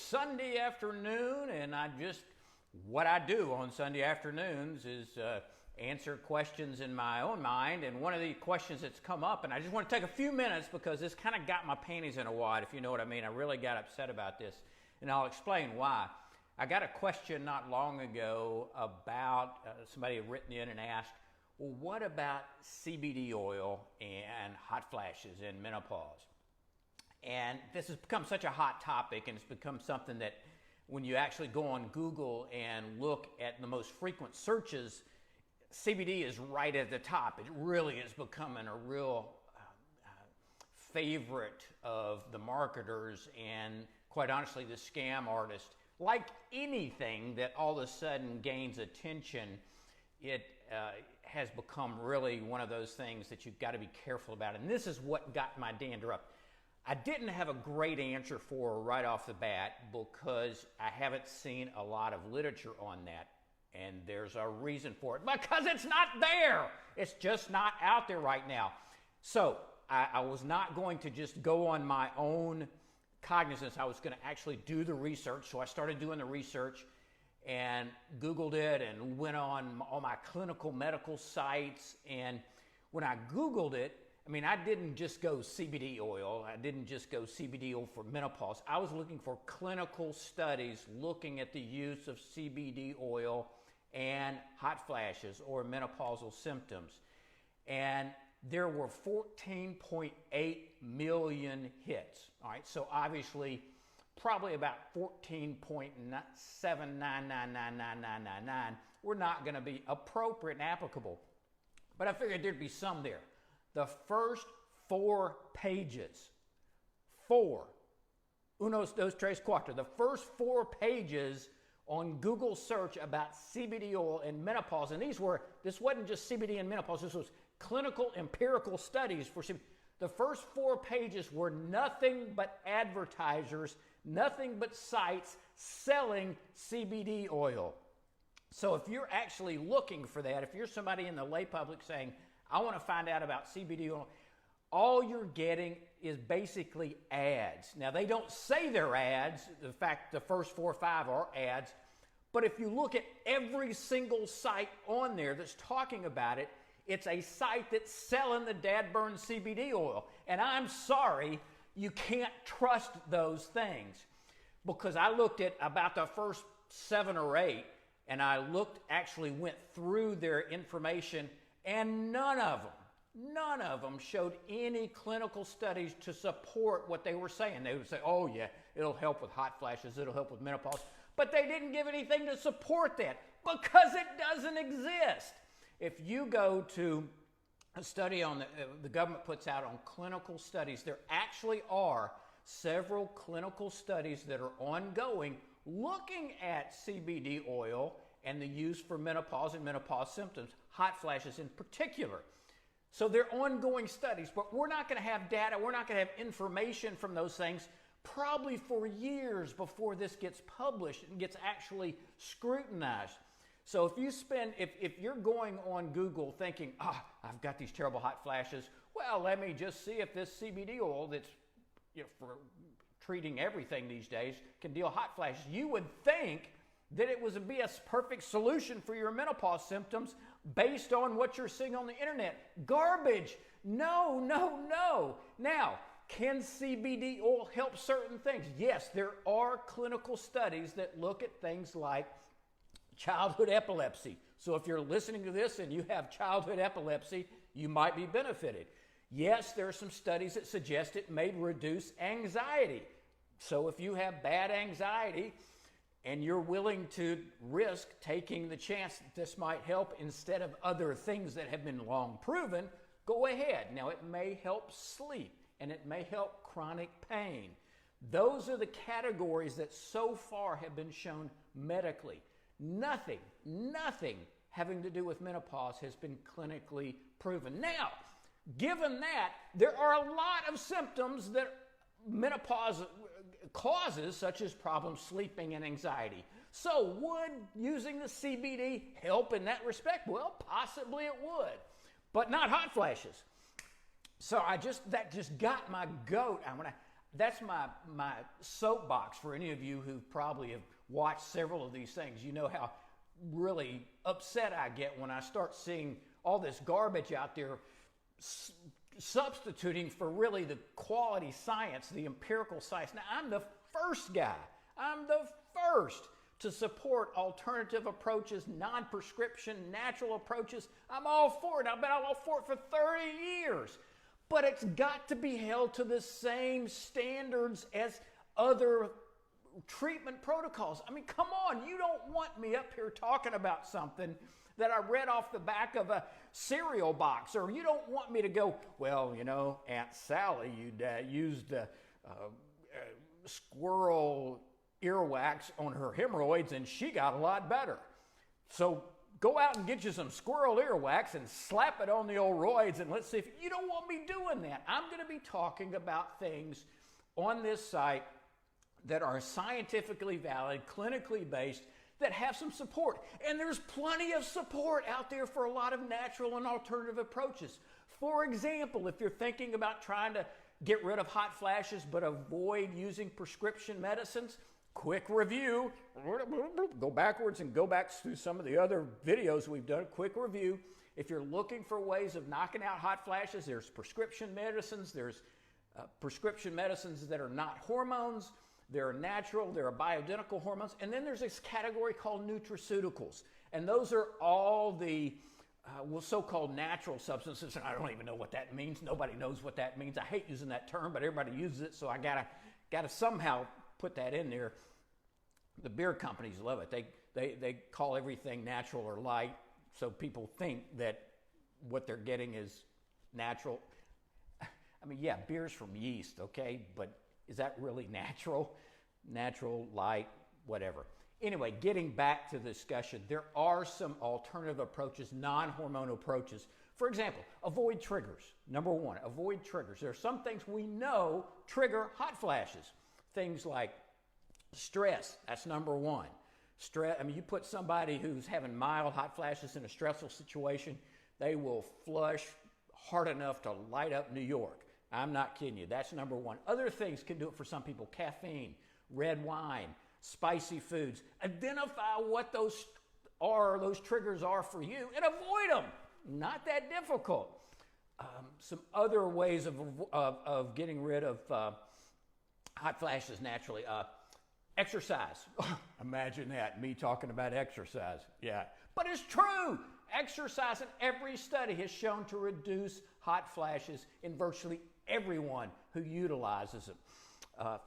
Sunday afternoon, and what I do on Sunday afternoons is answer questions in my own mind. And one of the questions that's come up, and I just want to take a few minutes because this kind of got my panties in a wad, if you know what I mean. I really got upset about this, and I'll explain why. I got a question not long ago about somebody had written in and asked, well, what about CBD oil and hot flashes in menopause? And this has become such a hot topic, and it's become something that when you actually go on Google and look at the most frequent searches, CBD is right at the top. It really is becoming a real favorite of the marketers and, quite honestly, the scam artists. Like anything that all of a sudden gains attention, it has become really one of those things that you've got to be careful about. And this is what got my dander up. I didn't have a great answer for her right off the bat because I haven't seen a lot of literature on that. And there's a reason for it, because it's not there. It's just not out there right now. So I was not going to just go on my own cognizance. I was going to actually do the research. So I started doing the research and Googled it and went on all my clinical medical sites. And when I Googled it, I mean, I didn't just go CBD oil. I didn't just go CBD oil for menopause. I was looking for clinical studies looking at the use of CBD oil and hot flashes or menopausal symptoms. And there were 14.8 million hits. All right, so obviously probably about 14.7999999 were not going to be appropriate and applicable. But I figured there'd be some there. The first 4 pages, unos, dos, tres, cuatro, the first 4 pages on Google search about CBD oil and menopause, and this wasn't just CBD and menopause, this was clinical empirical studies for CBD. The first 4 pages were nothing but advertisers, nothing but sites selling CBD oil. So if you're actually looking for that, if you're somebody in the lay public saying, I want to find out about CBD oil, all you're getting is basically ads. Now, they don't say they're ads. In fact, the first 4 or 5 are ads. But if you look at every single site on there that's talking about it, it's a site that's selling the dad-burned CBD oil. And I'm sorry, you can't trust those things. Because I looked at about the first 7 or 8, and I actually went through their information, and none of them showed any clinical studies to support what they were saying. They would say, oh yeah, it'll help with hot flashes, it'll help with menopause. But they didn't give anything to support that because it doesn't exist. If you go to a study on the government puts out on clinical studies, there actually are several clinical studies that are ongoing looking at CBD oil and the use for menopause and menopause symptoms, hot flashes in particular. So they're ongoing studies, but we're not going to have data, we're not going to have information from those things probably for years before this gets published and gets actually scrutinized. So if you're going on Google thinking, I've got these terrible hot flashes, well, let me just see if this CBD oil that's for treating everything these days can deal hot flashes. You would think that it would be a perfect solution for your menopause symptoms based on what you're seeing on the internet. Garbage. No. Now, can CBD oil help certain things? Yes, there are clinical studies that look at things like childhood epilepsy. So if you're listening to this and you have childhood epilepsy, you might be benefited. Yes, there are some studies that suggest it may reduce anxiety. So if you have bad anxiety and you're willing to risk taking the chance that this might help instead of other things that have been long proven, go ahead. Now, it may help sleep and it may help chronic pain. Those are the categories that so far have been shown medically. Nothing having to do with menopause has been clinically proven. Now, given that, there are a lot of symptoms that menopause causes, such as problems sleeping and anxiety. So would using the CBD help in that respect? Well, possibly it would, but not hot flashes. So that just got my goat. that's my soapbox for any of you who probably have watched several of these things. You know how really upset I get when I start seeing all this garbage out there substituting for really the quality science, the empirical science. Now, I'm the first guy. I'm the first to support alternative approaches, non-prescription, natural approaches. I'm all for it. I've been all for it for 30 years. But it's got to be held to the same standards as other treatment protocols. I mean, come on. You don't want me up here talking about something that I read off the back of a cereal box, or you don't want me to go, well, you know, Aunt Sally used squirrel earwax on her hemorrhoids and she got a lot better. So go out and get you some squirrel earwax and slap it on the old roids, and let's see if you don't want me doing that. I'm going to be talking about things on this site that are scientifically valid, clinically based, that have some support. And there's plenty of support out there for a lot of natural and alternative approaches. For example, if you're thinking about trying to get rid of hot flashes but avoid using prescription medicines, quick review. Go backwards and go back through some of the other videos we've done. Quick review. If you're looking for ways of knocking out hot flashes, there's prescription medicines. There's prescription medicines that are not hormones. There are natural, there are bioidentical hormones, and then there's this category called nutraceuticals. And those are all the so-called natural substances, and I don't even know what that means. Nobody knows what that means. I hate using that term, but everybody uses it, so I gotta somehow put that in there. The beer companies love it. They call everything natural or light, so people think that what they're getting is natural. I mean, yeah, beer's from yeast, okay, but is that really natural? Natural, light, whatever. Anyway, getting back to the discussion, there are some alternative approaches, non-hormonal approaches. For example, avoid triggers. Number one, avoid triggers. There are some things we know trigger hot flashes. Things like stress, that's number one. Stress, I mean, you put somebody who's having mild hot flashes in a stressful situation, they will flush hard enough to light up New York. I'm not kidding you. That's number one. Other things can do it for some people. Caffeine, red wine, spicy foods. Identify what those triggers are for you and avoid them. Not that difficult. Some other ways of getting rid of hot flashes naturally. Exercise. Imagine that, me talking about exercise. Yeah. But it's true. Exercise in every study has shown to reduce hot flashes in virtually everyone who utilizes them.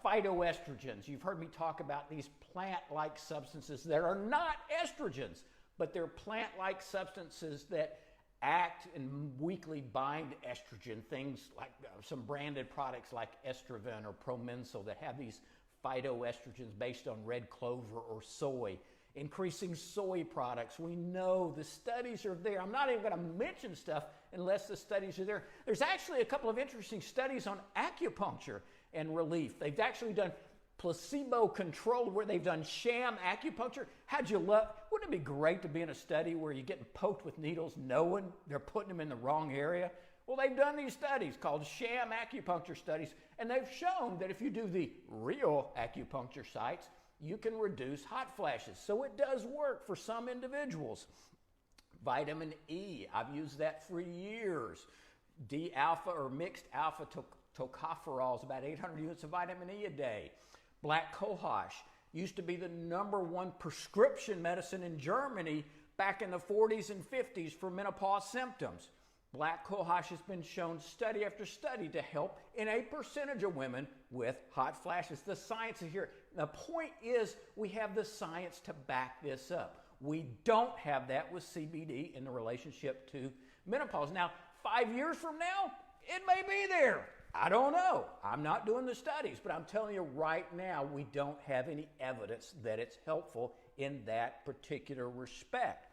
Phytoestrogens. You've heard me talk about these plant-like substances that are not estrogens, but they're plant-like substances that act and weakly bind estrogen. Things like some branded products like Estroven or Promensil that have these phytoestrogens based on red clover or soy. Increasing soy products. We know the studies are there. I'm not even going to mention stuff unless the studies are there. There's actually a couple of interesting studies on acupuncture and relief. They've actually done placebo-controlled where they've done sham acupuncture. How'd you love? Wouldn't it be great to be in a study where you're getting poked with needles knowing they're putting them in the wrong area? Well, they've done these studies called sham acupuncture studies, and they've shown that if you do the real acupuncture sites, you can reduce hot flashes. So it does work for some individuals. Vitamin E, I've used that for years. D-alpha or mixed alpha tocopherol is about 800 units of vitamin E a day. Black cohosh used to be the #1 prescription medicine in Germany back in the 40s and 50s for menopause symptoms. Black cohosh has been shown study after study to help in a percentage of women with hot flashes. The science is here. The point is we have the science to back this up. We don't have that with CBD in the relationship to menopause. Now, 5 years from now, it may be there. I don't know. I'm not doing the studies, but I'm telling you right now, we don't have any evidence that it's helpful in that particular respect.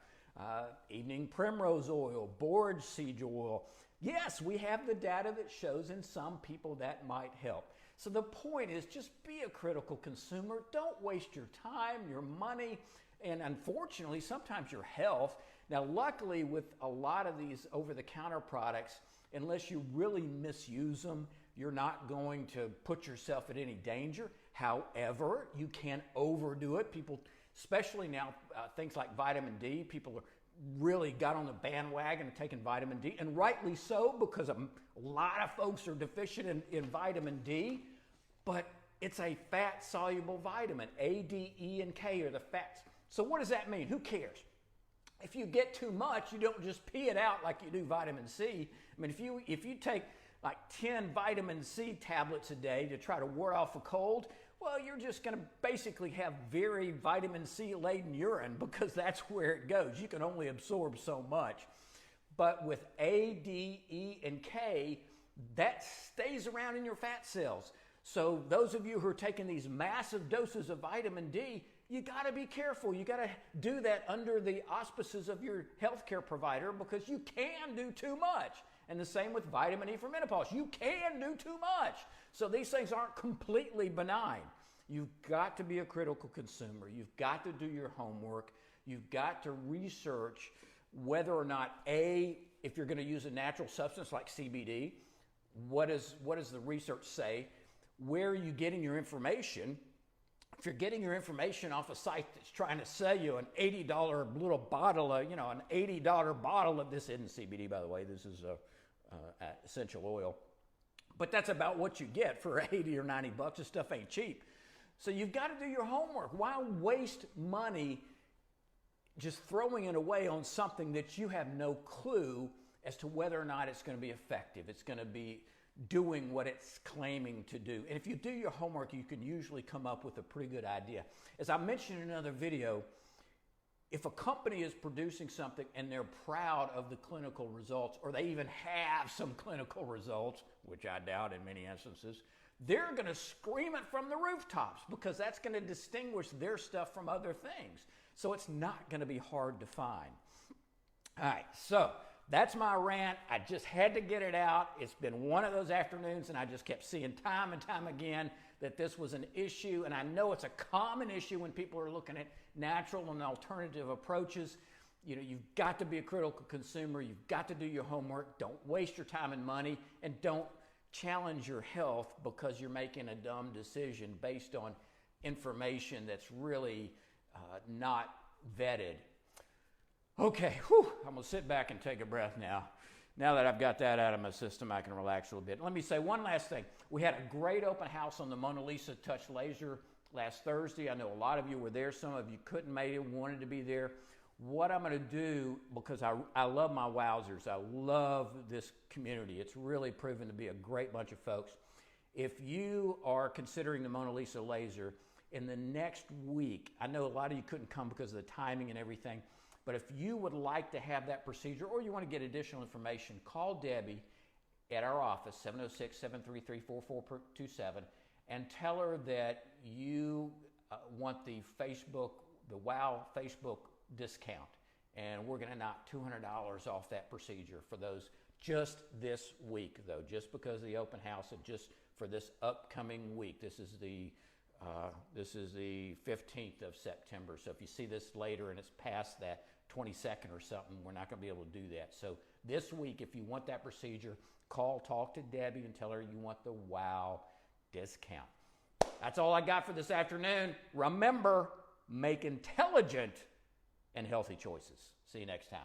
Evening primrose oil, borage seed oil. Yes, we have the data that shows in some people that might help. So the point is just be a critical consumer. Don't waste your time, your money, and unfortunately, sometimes your health. Now, luckily, with a lot of these over-the-counter products, unless you really misuse them, You're not going to put yourself at any danger. However, you can overdo it. People, especially now, things like vitamin D, people are really got on the bandwagon of taking vitamin D, and rightly so, because a lot of folks are deficient in vitamin D, but it's a fat-soluble vitamin. A, D, E, and K are the fats. So what does that mean? Who cares? If you get too much, you don't just pee it out like you do vitamin C. I mean, if you take like 10 vitamin C tablets a day to try to ward off a cold, well, you're just going to basically have very vitamin C laden urine, because that's where it goes. You can only absorb so much. But with A, D, E, and K, that stays around in your fat cells. So those of you who are taking these massive doses of vitamin D, you got to be careful. You got to do that under the auspices of your healthcare provider, because you can do too much. And the same with vitamin E for menopause. You can do too much. So these things aren't completely benign. You've got to be a critical consumer. You've got to do your homework. You've got to research whether or not, A, if you're going to use a natural substance like CBD, what does the research say? Where are you getting your information? If you're getting your information off a site that's trying to sell you an $80 little bottle of, an $80 bottle of, this isn't CBD, by the way, this is essential oil. But that's about what you get for 80 or 90 bucks. This stuff ain't cheap. So you've got to do your homework. Why waste money just throwing it away on something that you have no clue as to whether or not it's going to be effective? It's going to be doing what it's claiming to do. And if you do your homework, you can usually come up with a pretty good idea. As I mentioned in another video, if a company is producing something and they're proud of the clinical results, or they even have some clinical results, which I doubt in many instances, they're going to scream it from the rooftops, because that's going to distinguish their stuff from other things. So it's not going to be hard to find. All right, so that's my rant. I just had to get it out. It's been one of those afternoons, and I just kept seeing time and time again that this was an issue, and I know it's a common issue when people are looking at natural and alternative approaches. You've got to be a critical consumer. You've got to do your homework. Don't waste your time and money, and don't challenge your health because you're making a dumb decision based on information that's really not vetted. Okay, I'm going to sit back and take a breath now. Now that I've got that out of my system, I can relax a little bit. Let me say one last thing. We had a great open house on the Mona Lisa Touch Laser last Thursday. I know a lot of you were there. Some of you couldn't make it, wanted to be there. What I'm going to do, because I love my wowzers, I love this community. It's really proven to be a great bunch of folks. If you are considering the Mona Lisa laser, in the next week, I know a lot of you couldn't come because of the timing and everything, but if you would like to have that procedure, or you want to get additional information, call Debbie at our office, 706-733-4427, and tell her that you want the WOW Facebook discount, and we're going to knock $200 off that procedure for those just this week, though, just because of the open house, and just for this upcoming week. This is the 15th of September. So if you see this later and it's past that 22nd or something, we're not going to be able to do that. So this week, if you want that procedure, talk to Debbie and tell her you want the WOW discount. That's all I got for this afternoon. Remember, make intelligent and healthy choices. See you next time.